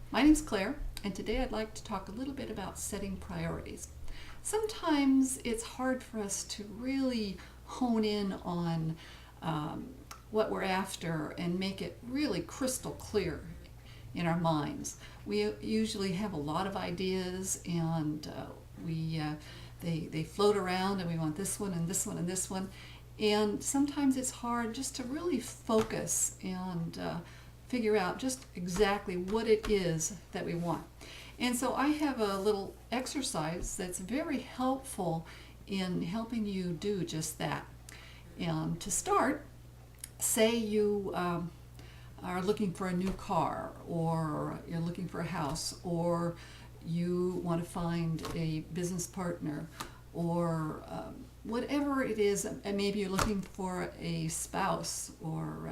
My name's Claire, and today I'd like to talk a little bit about setting priorities. Sometimes it's hard for us to really hone in on what we're after and make it really crystal clear in our minds. We usually have a lot of ideas, and they float around, and we want this one and this one and this one. And sometimes it's hard just to really focus and figure out just exactly what it is that we want. And so I have a little exercise that's very helpful in helping you do just that. And to start, say you are looking for a new car, or you're looking for a house, or you want to find a business partner, or whatever it is, and maybe you're looking for a spouse, or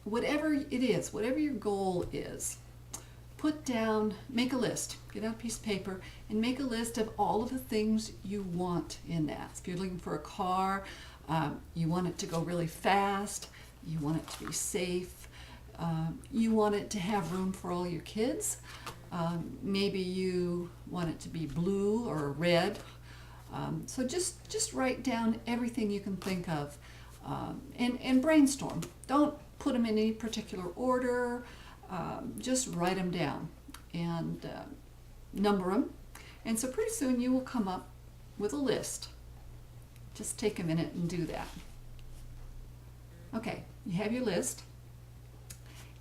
whatever it is, whatever your goal is, make a list, get out a piece of paper and make a list of all of the things you want in that. If you're looking for a car, you want it to go really fast, you want it to be safe, you want it to have room for all your kids, maybe you want it to be blue or red. So just write down everything you can think of, and brainstorm. Don't put them in any particular order. Just write them down and number them. And so pretty soon you will come up with a list. Just take a minute and do that. Okay, you have your list.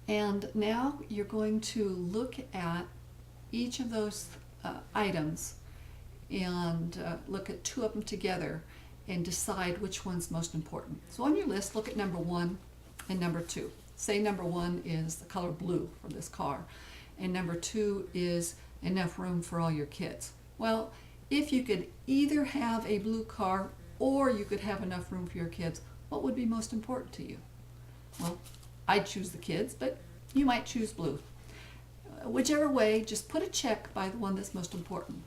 And now you're going to look at each of those items and look at two of them together and decide which one's most important. So on your list, look at number 1 and number 2. Say number 1 is the color blue for this car, and number 2 is enough room for all your kids. Well, if you could either have a blue car or you could have enough room for your kids, what would be most important to you? Well, I'd choose the kids, but you might choose blue. Whichever way, just put a check by the one that's most important.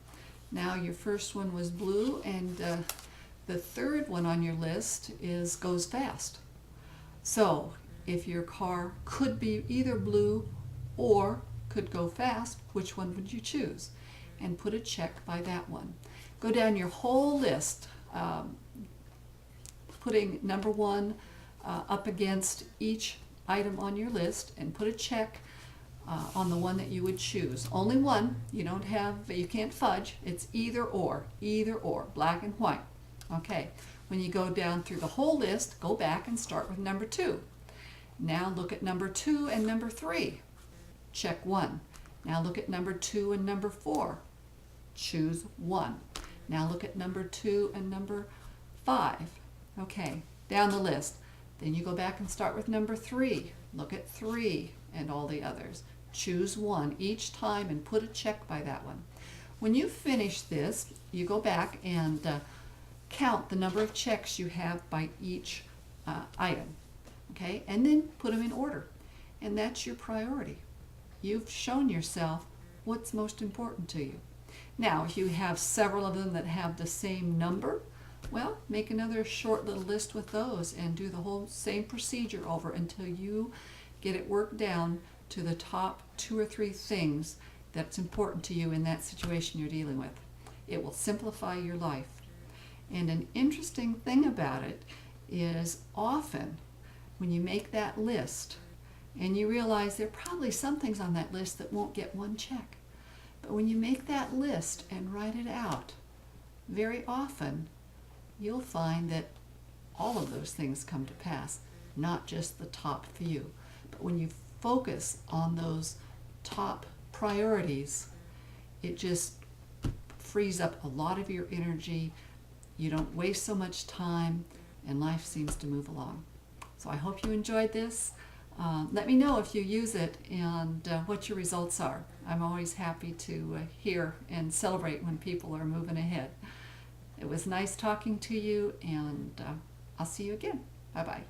Now your first one was blue, and the third one on your list is goes fast. So if your car could be either blue or could go fast, which one would you choose? And put a check by that one. Go down your whole list, putting number 1 up against each item on your list, and put a check on the one that you would choose. Only one. You can't fudge. It's either or, black and white. Okay, when you go down through the whole list, go back and start with number 2. Now look at number 2 and number 3. Check 1. Now look at number 2 and number 4. Choose 1. Now look at number 2 and number 5. Okay, down the list. Then you go back and start with number 3. Look at 3 and all the others. Choose 1 each time and put a check by that one. When you finish this, you go back and count the number of checks you have by each item. Okay, and then put them in order. And that's your priority. You've shown yourself what's most important to you. Now, if you have several of them that have the same number, well, make another short little list with those and do the whole same procedure over until you get it worked down to the top 2 or 3 things that's important to you in that situation you're dealing with. It will simplify your life. And an interesting thing about it is often when you make that list and you realize there are probably some things on that list that won't get 1 check. But when you make that list and write it out, very often you'll find that all of those things come to pass, not just the top few. But when you focus on those top priorities, it just frees up a lot of your energy. You don't waste so much time, and life seems to move along. So I hope you enjoyed this. Let me know if you use it and what your results are. I'm always happy to hear and celebrate when people are moving ahead. It was nice talking to you, and I'll see you again. Bye-bye.